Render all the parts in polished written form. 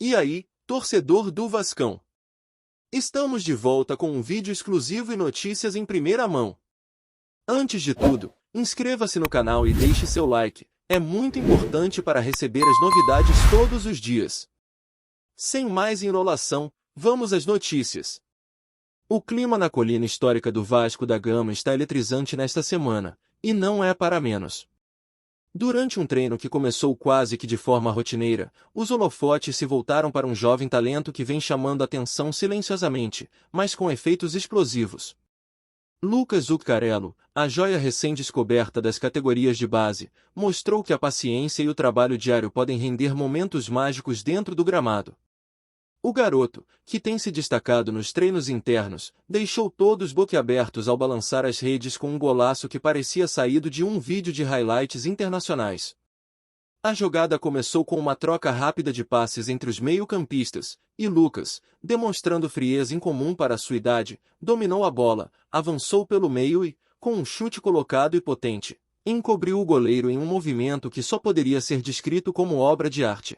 E aí, torcedor do Vascão? Estamos de volta com um vídeo exclusivo e notícias em primeira mão. Antes de tudo, inscreva-se no canal e deixe seu like, é muito importante para receber as novidades todos os dias. Sem mais enrolação, vamos às notícias. O clima na colina histórica do Vasco da Gama está eletrizante nesta semana, e não é para menos. Durante um treino que começou quase que de forma rotineira, os holofotes se voltaram para um jovem talento que vem chamando a atenção silenciosamente, mas com efeitos explosivos. Lucas Zuccarello, a joia recém-descoberta das categorias de base, mostrou que a paciência e o trabalho diário podem render momentos mágicos dentro do gramado. O garoto, que tem se destacado nos treinos internos, deixou todos boquiabertos ao balançar as redes com um golaço que parecia saído de um vídeo de highlights internacionais. A jogada começou com uma troca rápida de passes entre os meio-campistas, e Lucas, demonstrando frieza incomum para a sua idade, dominou a bola, avançou pelo meio e, com um chute colocado e potente, encobriu o goleiro em um movimento que só poderia ser descrito como obra de arte.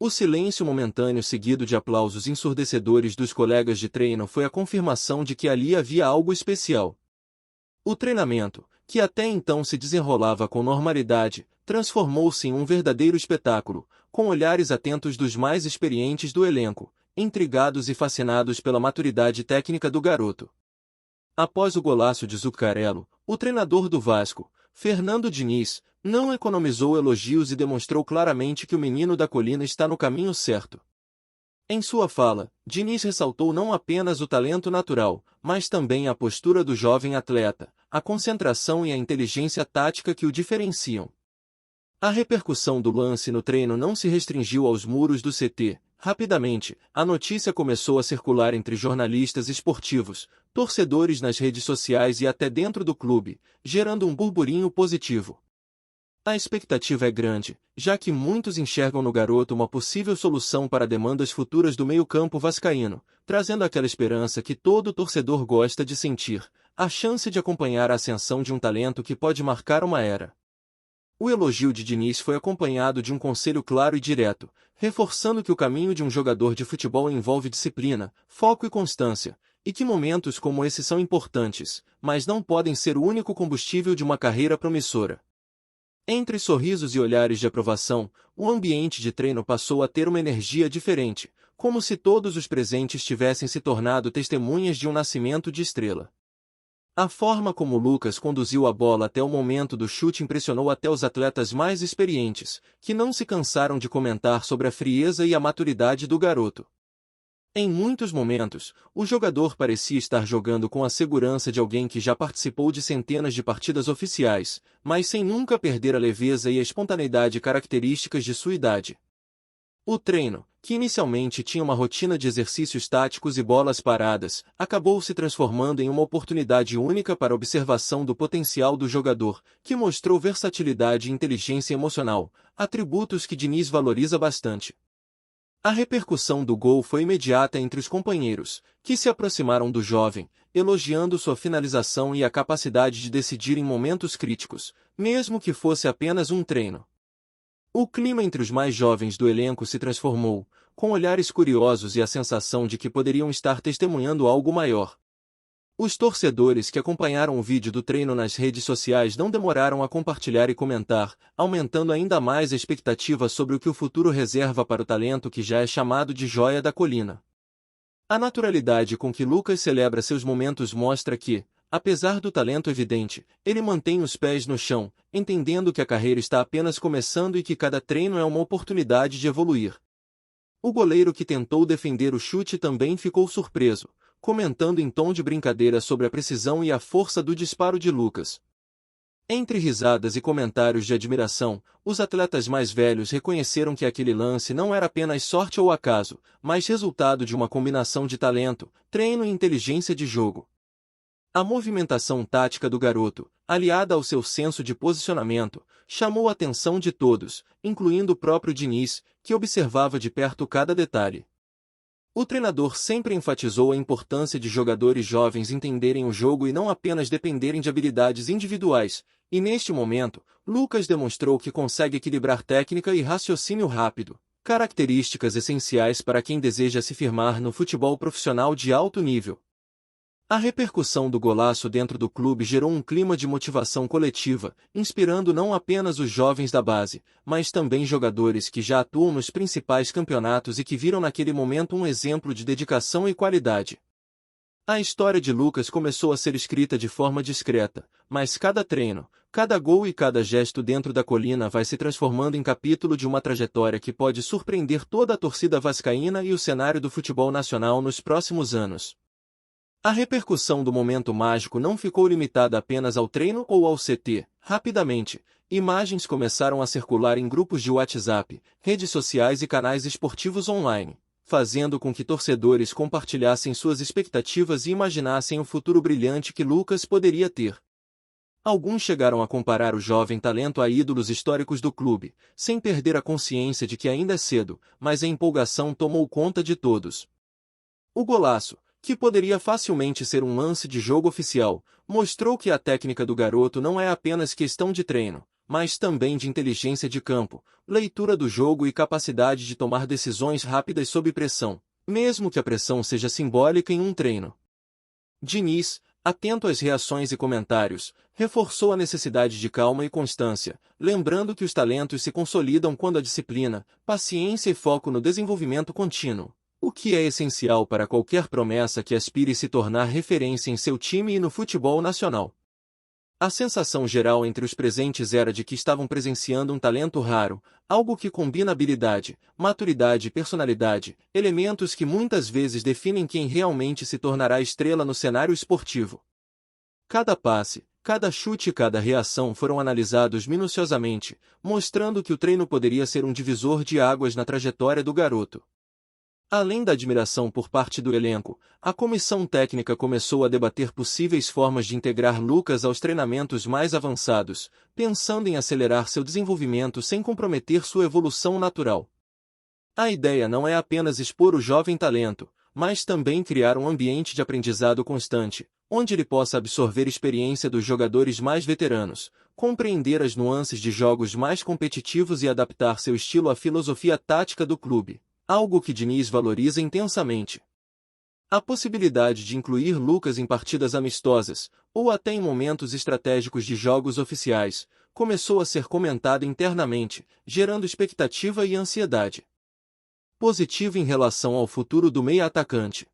O silêncio momentâneo seguido de aplausos ensurdecedores dos colegas de treino foi a confirmação de que ali havia algo especial. O treinamento, que até então se desenrolava com normalidade, transformou-se em um verdadeiro espetáculo, com olhares atentos dos mais experientes do elenco, intrigados e fascinados pela maturidade técnica do garoto. Após o golaço de Zuccarello, o treinador do Vasco, Fernando Diniz, não economizou elogios e demonstrou claramente que o menino da colina está no caminho certo. Em sua fala, Diniz ressaltou não apenas o talento natural, mas também a postura do jovem atleta, a concentração e a inteligência tática que o diferenciam. A repercussão do lance no treino não se restringiu aos muros do CT. Rapidamente, a notícia começou a circular entre jornalistas esportivos, torcedores nas redes sociais e até dentro do clube, gerando um burburinho positivo. A expectativa é grande, já que muitos enxergam no garoto uma possível solução para demandas futuras do meio-campo vascaíno, trazendo aquela esperança que todo torcedor gosta de sentir, a chance de acompanhar a ascensão de um talento que pode marcar uma era. O elogio de Diniz foi acompanhado de um conselho claro e direto, reforçando que o caminho de um jogador de futebol envolve disciplina, foco e constância, e que momentos como esse são importantes, mas não podem ser o único combustível de uma carreira promissora. Entre sorrisos e olhares de aprovação, o ambiente de treino passou a ter uma energia diferente, como se todos os presentes tivessem se tornado testemunhas de um nascimento de estrela. A forma como Lucas conduziu a bola até o momento do chute impressionou até os atletas mais experientes, que não se cansaram de comentar sobre a frieza e a maturidade do garoto. Em muitos momentos, o jogador parecia estar jogando com a segurança de alguém que já participou de centenas de partidas oficiais, mas sem nunca perder a leveza e a espontaneidade características de sua idade. O treino, que inicialmente tinha uma rotina de exercícios táticos e bolas paradas, acabou se transformando em uma oportunidade única para a observação do potencial do jogador, que mostrou versatilidade e inteligência emocional, atributos que Diniz valoriza bastante. A repercussão do gol foi imediata entre os companheiros, que se aproximaram do jovem, elogiando sua finalização e a capacidade de decidir em momentos críticos, mesmo que fosse apenas um treino. O clima entre os mais jovens do elenco se transformou, com olhares curiosos e a sensação de que poderiam estar testemunhando algo maior. Os torcedores que acompanharam o vídeo do treino nas redes sociais não demoraram a compartilhar e comentar, aumentando ainda mais a expectativa sobre o que o futuro reserva para o talento que já é chamado de joia da colina. A naturalidade com que Lucas celebra seus momentos mostra que, apesar do talento evidente, ele mantém os pés no chão, entendendo que a carreira está apenas começando e que cada treino é uma oportunidade de evoluir. O goleiro que tentou defender o chute também ficou surpreso, comentando em tom de brincadeira sobre a precisão e a força do disparo de Lucas. Entre risadas e comentários de admiração, os atletas mais velhos reconheceram que aquele lance não era apenas sorte ou acaso, mas resultado de uma combinação de talento, treino e inteligência de jogo. A movimentação tática do garoto, aliada ao seu senso de posicionamento, chamou a atenção de todos, incluindo o próprio Diniz, que observava de perto cada detalhe. O treinador sempre enfatizou a importância de jogadores jovens entenderem o jogo e não apenas dependerem de habilidades individuais, e neste momento, Lucas demonstrou que consegue equilibrar técnica e raciocínio rápido, características essenciais para quem deseja se firmar no futebol profissional de alto nível. A repercussão do golaço dentro do clube gerou um clima de motivação coletiva, inspirando não apenas os jovens da base, mas também jogadores que já atuam nos principais campeonatos e que viram naquele momento um exemplo de dedicação e qualidade. A história de Lucas começou a ser escrita de forma discreta, mas cada treino, cada gol e cada gesto dentro da colina vai se transformando em capítulo de uma trajetória que pode surpreender toda a torcida vascaína e o cenário do futebol nacional nos próximos anos. A repercussão do momento mágico não ficou limitada apenas ao treino ou ao CT. Rapidamente, imagens começaram a circular em grupos de WhatsApp, redes sociais e canais esportivos online, fazendo com que torcedores compartilhassem suas expectativas e imaginassem o futuro brilhante que Lucas poderia ter. Alguns chegaram a comparar o jovem talento a ídolos históricos do clube, sem perder a consciência de que ainda é cedo, mas a empolgação tomou conta de todos. O golaço, que poderia facilmente ser um lance de jogo oficial, mostrou que a técnica do garoto não é apenas questão de treino, mas também de inteligência de campo, leitura do jogo e capacidade de tomar decisões rápidas sob pressão, mesmo que a pressão seja simbólica em um treino. Diniz, atento às reações e comentários, reforçou a necessidade de calma e constância, lembrando que os talentos se consolidam quando a disciplina, paciência e foco no desenvolvimento contínuo, o que é essencial para qualquer promessa que aspire se tornar referência em seu time e no futebol nacional. A sensação geral entre os presentes era de que estavam presenciando um talento raro, algo que combina habilidade, maturidade e personalidade, elementos que muitas vezes definem quem realmente se tornará estrela no cenário esportivo. Cada passe, cada chute e cada reação foram analisados minuciosamente, mostrando que o treino poderia ser um divisor de águas na trajetória do garoto. Além da admiração por parte do elenco, a comissão técnica começou a debater possíveis formas de integrar Lucas aos treinamentos mais avançados, pensando em acelerar seu desenvolvimento sem comprometer sua evolução natural. A ideia não é apenas expor o jovem talento, mas também criar um ambiente de aprendizado constante, onde ele possa absorver experiência dos jogadores mais veteranos, compreender as nuances de jogos mais competitivos e adaptar seu estilo à filosofia tática do clube. Algo que Diniz valoriza intensamente. A possibilidade de incluir Lucas em partidas amistosas, ou até em momentos estratégicos de jogos oficiais, começou a ser comentada internamente, gerando expectativa e ansiedade. Positivo em relação ao futuro do meia-atacante.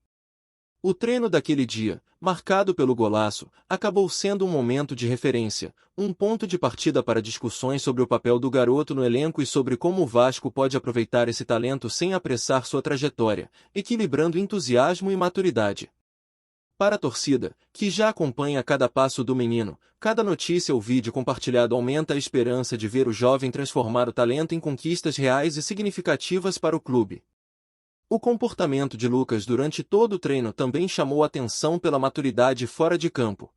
O treino daquele dia, marcado pelo golaço, acabou sendo um momento de referência, um ponto de partida para discussões sobre o papel do garoto no elenco e sobre como o Vasco pode aproveitar esse talento sem apressar sua trajetória, equilibrando entusiasmo e maturidade. Para a torcida, que já acompanha cada passo do menino, cada notícia ou vídeo compartilhado aumenta a esperança de ver o jovem transformar o talento em conquistas reais e significativas para o clube. O comportamento de Lucas durante todo o treino também chamou atenção pela maturidade fora de campo.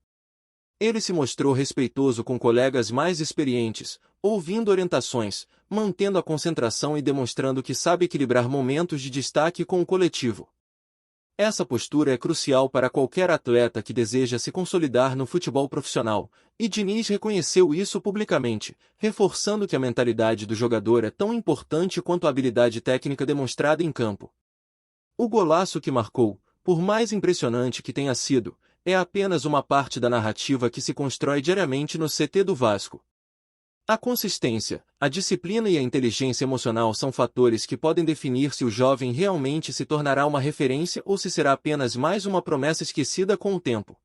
Ele se mostrou respeitoso com colegas mais experientes, ouvindo orientações, mantendo a concentração e demonstrando que sabe equilibrar momentos de destaque com o coletivo. Essa postura é crucial para qualquer atleta que deseja se consolidar no futebol profissional, e Diniz reconheceu isso publicamente, reforçando que a mentalidade do jogador é tão importante quanto a habilidade técnica demonstrada em campo. O golaço que marcou, por mais impressionante que tenha sido, é apenas uma parte da narrativa que se constrói diariamente no CT do Vasco. A consistência, a disciplina e a inteligência emocional são fatores que podem definir se o jovem realmente se tornará uma referência ou se será apenas mais uma promessa esquecida com o tempo.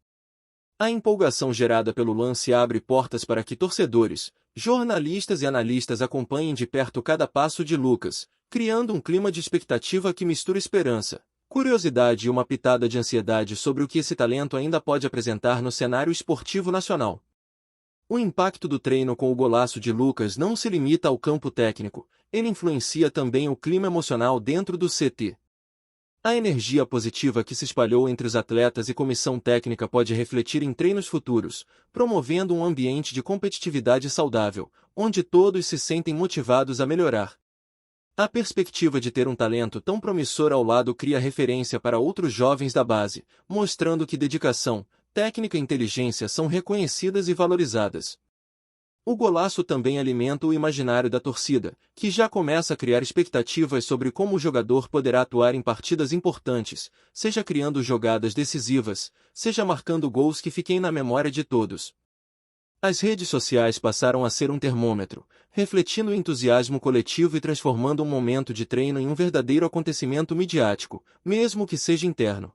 A empolgação gerada pelo lance abre portas para que torcedores, jornalistas e analistas acompanhem de perto cada passo de Lucas, criando um clima de expectativa que mistura esperança, curiosidade e uma pitada de ansiedade sobre o que esse talento ainda pode apresentar no cenário esportivo nacional. O impacto do treino com o golaço de Lucas não se limita ao campo técnico, ele influencia também o clima emocional dentro do CT. A energia positiva que se espalhou entre os atletas e comissão técnica pode refletir em treinos futuros, promovendo um ambiente de competitividade saudável, onde todos se sentem motivados a melhorar. A perspectiva de ter um talento tão promissor ao lado cria referência para outros jovens da base, mostrando que dedicação, técnica e inteligência são reconhecidas e valorizadas. O golaço também alimenta o imaginário da torcida, que já começa a criar expectativas sobre como o jogador poderá atuar em partidas importantes, seja criando jogadas decisivas, seja marcando gols que fiquem na memória de todos. As redes sociais passaram a ser um termômetro, refletindo o entusiasmo coletivo e transformando um momento de treino em um verdadeiro acontecimento midiático, mesmo que seja interno.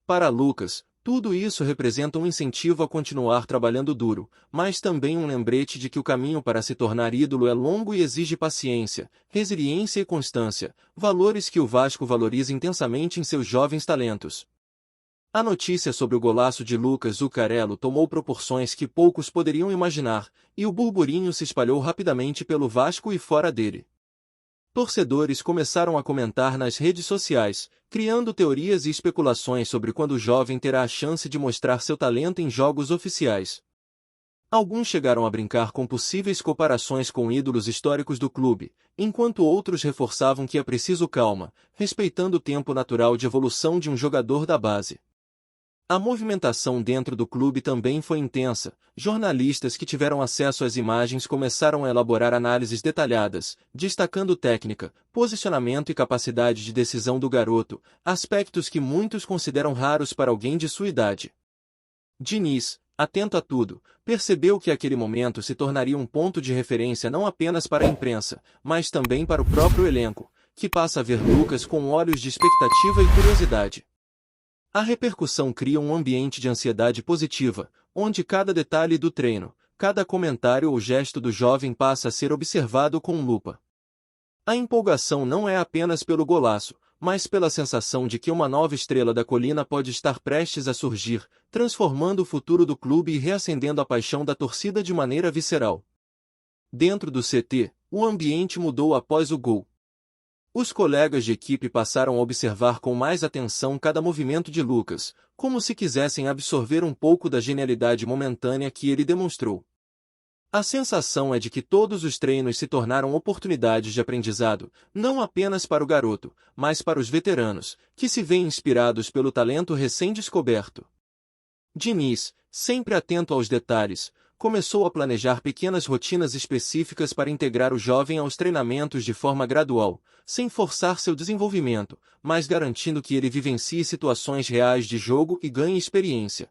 Para Lucas, tudo isso representa um incentivo a continuar trabalhando duro, mas também um lembrete de que o caminho para se tornar ídolo é longo e exige paciência, resiliência e constância, valores que o Vasco valoriza intensamente em seus jovens talentos. A notícia sobre o golaço de Lucas Zuccarello tomou proporções que poucos poderiam imaginar, e o burburinho se espalhou rapidamente pelo Vasco e fora dele. Torcedores começaram a comentar nas redes sociais, criando teorias e especulações sobre quando o jovem terá a chance de mostrar seu talento em jogos oficiais. Alguns chegaram a brincar com possíveis comparações com ídolos históricos do clube, enquanto outros reforçavam que é preciso calma, respeitando o tempo natural de evolução de um jogador da base. A movimentação dentro do clube também foi intensa. Jornalistas que tiveram acesso às imagens começaram a elaborar análises detalhadas, destacando técnica, posicionamento e capacidade de decisão do garoto, aspectos que muitos consideram raros para alguém de sua idade. Diniz, atento a tudo, percebeu que aquele momento se tornaria um ponto de referência não apenas para a imprensa, mas também para o próprio elenco, que passa a ver Lucas com olhos de expectativa e curiosidade. A repercussão cria um ambiente de ansiedade positiva, onde cada detalhe do treino, cada comentário ou gesto do jovem passa a ser observado com lupa. A empolgação não é apenas pelo golaço, mas pela sensação de que uma nova estrela da colina pode estar prestes a surgir, transformando o futuro do clube e reacendendo a paixão da torcida de maneira visceral. Dentro do CT, o ambiente mudou após o gol. Os colegas de equipe passaram a observar com mais atenção cada movimento de Lucas, como se quisessem absorver um pouco da genialidade momentânea que ele demonstrou. A sensação é de que todos os treinos se tornaram oportunidades de aprendizado, não apenas para o garoto, mas para os veteranos, que se veem inspirados pelo talento recém-descoberto. Diniz, sempre atento aos detalhes, começou a planejar pequenas rotinas específicas para integrar o jovem aos treinamentos de forma gradual, sem forçar seu desenvolvimento, mas garantindo que ele vivencie situações reais de jogo e ganhe experiência.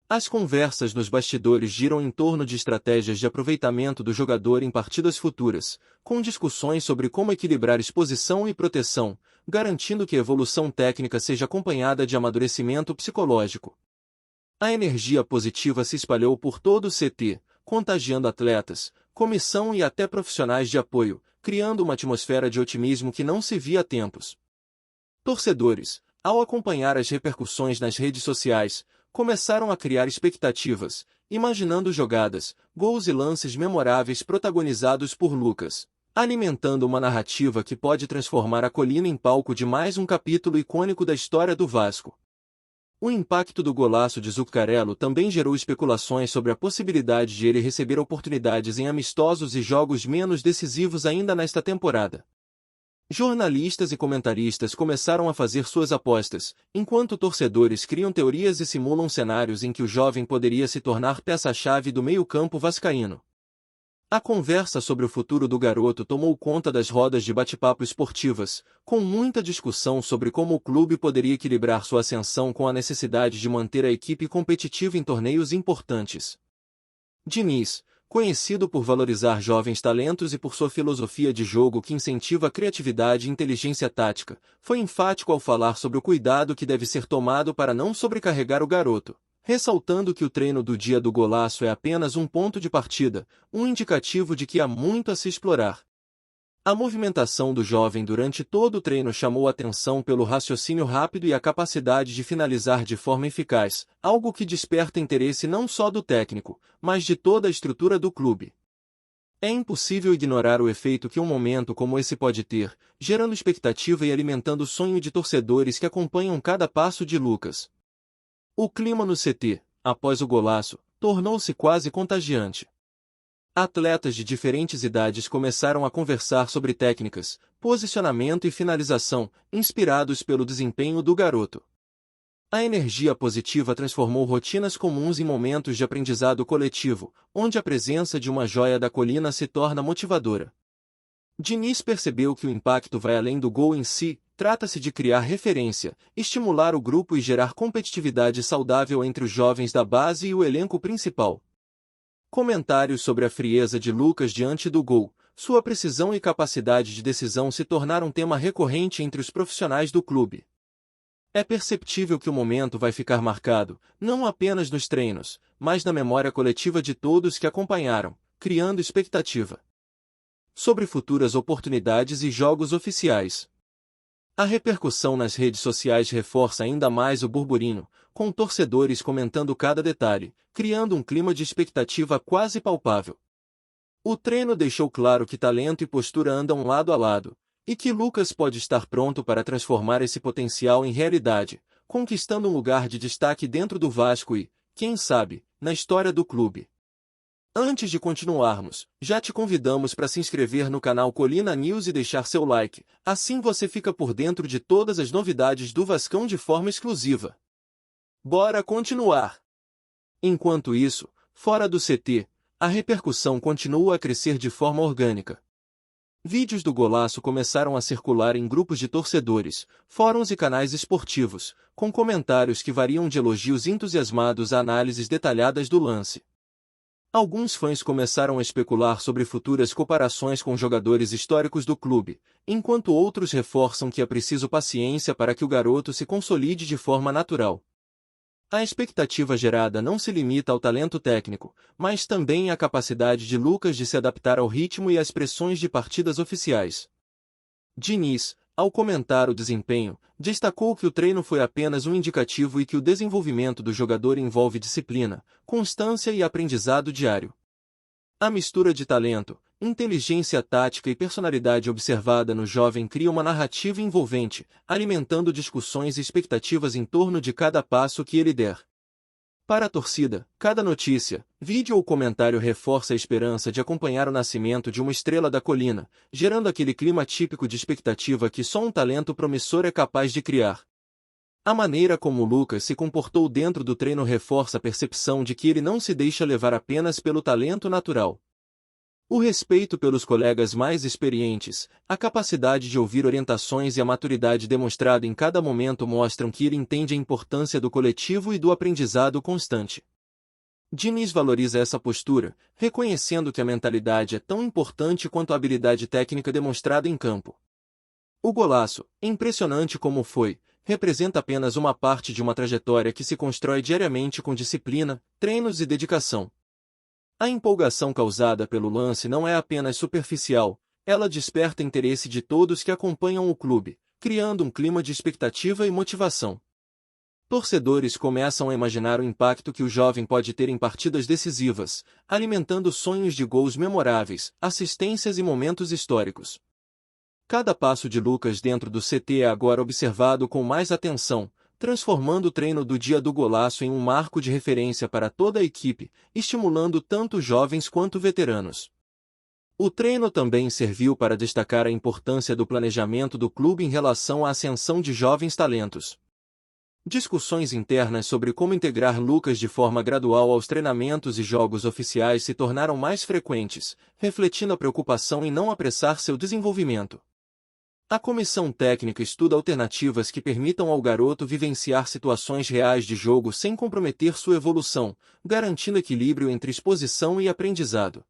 As conversas nos bastidores giram em torno de estratégias de aproveitamento do jogador em partidas futuras, com discussões sobre como equilibrar exposição e proteção, garantindo que a evolução técnica seja acompanhada de amadurecimento psicológico. A energia positiva se espalhou por todo o CT, contagiando atletas, comissão e até profissionais de apoio, criando uma atmosfera de otimismo que não se via há tempos. Torcedores, ao acompanhar as repercussões nas redes sociais, começaram a criar expectativas, imaginando jogadas, gols e lances memoráveis protagonizados por Lucas, alimentando uma narrativa que pode transformar a colina em palco de mais um capítulo icônico da história do Vasco. O impacto do golaço de Zuccarello também gerou especulações sobre a possibilidade de ele receber oportunidades em amistosos e jogos menos decisivos ainda nesta temporada. Jornalistas e comentaristas começaram a fazer suas apostas, enquanto torcedores criam teorias e simulam cenários em que o jovem poderia se tornar peça-chave do meio-campo vascaíno. A conversa sobre o futuro do garoto tomou conta das rodas de bate-papo esportivas, com muita discussão sobre como o clube poderia equilibrar sua ascensão com a necessidade de manter a equipe competitiva em torneios importantes. Diniz, conhecido por valorizar jovens talentos e por sua filosofia de jogo que incentiva a criatividade e inteligência tática, foi enfático ao falar sobre o cuidado que deve ser tomado para não sobrecarregar o garoto, ressaltando que o treino do dia do golaço é apenas um ponto de partida, um indicativo de que há muito a se explorar. A movimentação do jovem durante todo o treino chamou atenção pelo raciocínio rápido e a capacidade de finalizar de forma eficaz, algo que desperta interesse não só do técnico, mas de toda a estrutura do clube. É impossível ignorar o efeito que um momento como esse pode ter, gerando expectativa e alimentando o sonho de torcedores que acompanham cada passo de Lucas. O clima no CT, após o golaço, tornou-se quase contagiante. Atletas de diferentes idades começaram a conversar sobre técnicas, posicionamento e finalização, inspirados pelo desempenho do garoto. A energia positiva transformou rotinas comuns em momentos de aprendizado coletivo, onde a presença de uma joia da colina se torna motivadora. Diniz percebeu que o impacto vai além do gol em si, trata-se de criar referência, estimular o grupo e gerar competitividade saudável entre os jovens da base e o elenco principal. Comentários sobre a frieza de Lucas diante do gol, sua precisão e capacidade de decisão se tornaram tema recorrente entre os profissionais do clube. É perceptível que o momento vai ficar marcado, não apenas nos treinos, mas na memória coletiva de todos que acompanharam, criando expectativa sobre futuras oportunidades e jogos oficiais. A repercussão nas redes sociais reforça ainda mais o burburinho, com torcedores comentando cada detalhe, criando um clima de expectativa quase palpável. O treino deixou claro que talento e postura andam lado a lado, e que Lucas pode estar pronto para transformar esse potencial em realidade, conquistando um lugar de destaque dentro do Vasco e, quem sabe, na história do clube. Antes de continuarmos, já te convidamos para se inscrever no canal Colina News e deixar seu like, assim você fica por dentro de todas as novidades do Vascão de forma exclusiva. Bora continuar! Enquanto isso, fora do CT, a repercussão continua a crescer de forma orgânica. Vídeos do golaço começaram a circular em grupos de torcedores, fóruns e canais esportivos, com comentários que variam de elogios entusiasmados a análises detalhadas do lance. Alguns fãs começaram a especular sobre futuras comparações com jogadores históricos do clube, enquanto outros reforçam que é preciso paciência para que o garoto se consolide de forma natural. A expectativa gerada não se limita ao talento técnico, mas também à capacidade de Lucas de se adaptar ao ritmo e às pressões de partidas oficiais. Diniz, ao comentar o desempenho, destacou que o treino foi apenas um indicativo e que o desenvolvimento do jogador envolve disciplina, constância e aprendizado diário. A mistura de talento, inteligência tática e personalidade observada no jovem cria uma narrativa envolvente, alimentando discussões e expectativas em torno de cada passo que ele der. Para a torcida, cada notícia, vídeo ou comentário reforça a esperança de acompanhar o nascimento de uma estrela da colina, gerando aquele clima típico de expectativa que só um talento promissor é capaz de criar. A maneira como o Lucas se comportou dentro do treino reforça a percepção de que ele não se deixa levar apenas pelo talento natural. O respeito pelos colegas mais experientes, a capacidade de ouvir orientações e a maturidade demonstrada em cada momento mostram que ele entende a importância do coletivo e do aprendizado constante. Diniz valoriza essa postura, reconhecendo que a mentalidade é tão importante quanto a habilidade técnica demonstrada em campo. O golaço, impressionante como foi, representa apenas uma parte de uma trajetória que se constrói diariamente com disciplina, treinos e dedicação. A empolgação causada pelo lance não é apenas superficial, ela desperta interesse de todos que acompanham o clube, criando um clima de expectativa e motivação. Torcedores começam a imaginar o impacto que o jovem pode ter em partidas decisivas, alimentando sonhos de gols memoráveis, assistências e momentos históricos. Cada passo de Lucas dentro do CT é agora observado com mais atenção, transformando o treino do dia do golaço em um marco de referência para toda a equipe, estimulando tanto jovens quanto veteranos. O treino também serviu para destacar a importância do planejamento do clube em relação à ascensão de jovens talentos. Discussões internas sobre como integrar Lucas de forma gradual aos treinamentos e jogos oficiais se tornaram mais frequentes, refletindo a preocupação em não apressar seu desenvolvimento. A comissão técnica estuda alternativas que permitam ao garoto vivenciar situações reais de jogo sem comprometer sua evolução, garantindo equilíbrio entre exposição e aprendizado.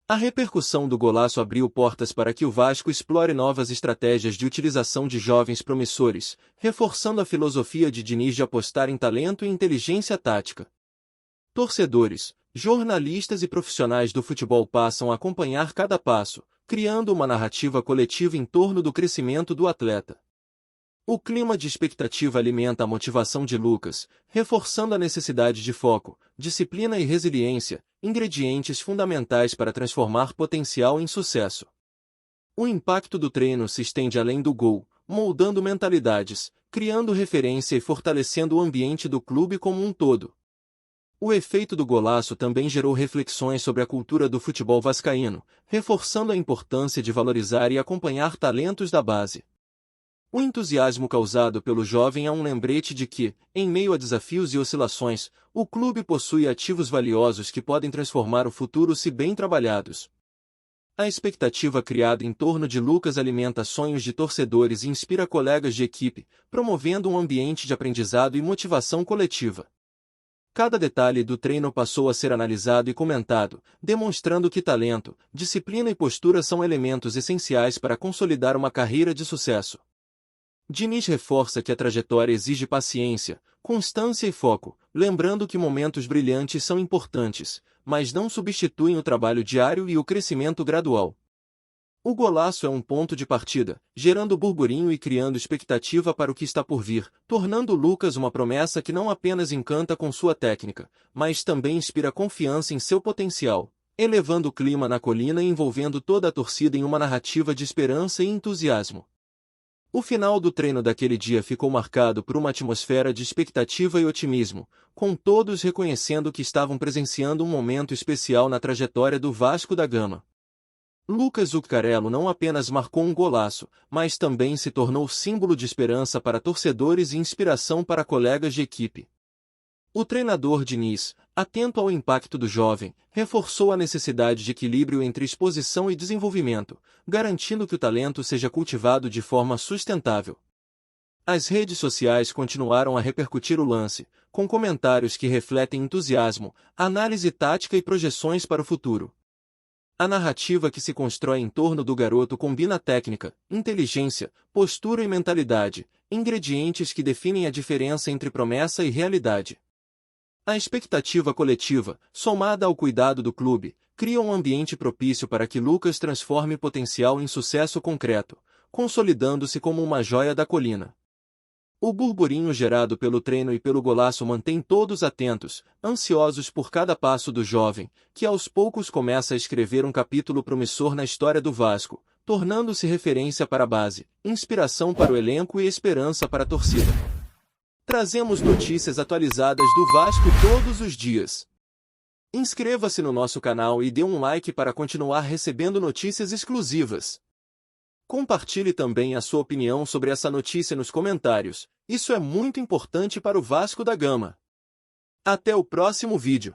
A repercussão do golaço abriu portas para que o Vasco explore novas estratégias de utilização de jovens promissores, reforçando a filosofia de Diniz de apostar em talento e inteligência tática. Torcedores, jornalistas e profissionais do futebol passam a acompanhar cada passo, criando uma narrativa coletiva em torno do crescimento do atleta. O clima de expectativa alimenta a motivação de Lucas, reforçando a necessidade de foco, disciplina e resiliência, ingredientes fundamentais para transformar potencial em sucesso. O impacto do treino se estende além do gol, moldando mentalidades, criando referência e fortalecendo o ambiente do clube como um todo. O efeito do golaço também gerou reflexões sobre a cultura do futebol vascaíno, reforçando a importância de valorizar e acompanhar talentos da base. O entusiasmo causado pelo jovem é um lembrete de que, em meio a desafios e oscilações, o clube possui ativos valiosos que podem transformar o futuro se bem trabalhados. A expectativa criada em torno de Lucas alimenta sonhos de torcedores e inspira colegas de equipe, promovendo um ambiente de aprendizado e motivação coletiva. Cada detalhe do treino passou a ser analisado e comentado, demonstrando que talento, disciplina e postura são elementos essenciais para consolidar uma carreira de sucesso. Diniz reforça que a trajetória exige paciência, constância e foco, lembrando que momentos brilhantes são importantes, mas não substituem o trabalho diário e o crescimento gradual. O golaço é um ponto de partida, gerando burburinho e criando expectativa para o que está por vir, tornando Lucas uma promessa que não apenas encanta com sua técnica, mas também inspira confiança em seu potencial, elevando o clima na colina e envolvendo toda a torcida em uma narrativa de esperança e entusiasmo. O final do treino daquele dia ficou marcado por uma atmosfera de expectativa e otimismo, com todos reconhecendo que estavam presenciando um momento especial na trajetória do Vasco da Gama. Lucas Zuccarello não apenas marcou um golaço, mas também se tornou símbolo de esperança para torcedores e inspiração para colegas de equipe. O treinador Diniz, atento ao impacto do jovem, reforçou a necessidade de equilíbrio entre exposição e desenvolvimento, garantindo que o talento seja cultivado de forma sustentável. As redes sociais continuaram a repercutir o lance, com comentários que refletem entusiasmo, análise tática e projeções para o futuro. A narrativa que se constrói em torno do garoto combina técnica, inteligência, postura e mentalidade, ingredientes que definem a diferença entre promessa e realidade. A expectativa coletiva, somada ao cuidado do clube, cria um ambiente propício para que Lucas transforme potencial em sucesso concreto, consolidando-se como uma joia da colina. O burburinho gerado pelo treino e pelo golaço mantém todos atentos, ansiosos por cada passo do jovem, que aos poucos começa a escrever um capítulo promissor na história do Vasco, tornando-se referência para a base, inspiração para o elenco e esperança para a torcida. Trazemos notícias atualizadas do Vasco todos os dias. Inscreva-se no nosso canal e dê um like para continuar recebendo notícias exclusivas. Compartilhe também a sua opinião sobre essa notícia nos comentários, isso é muito importante para o Vasco da Gama. Até o próximo vídeo.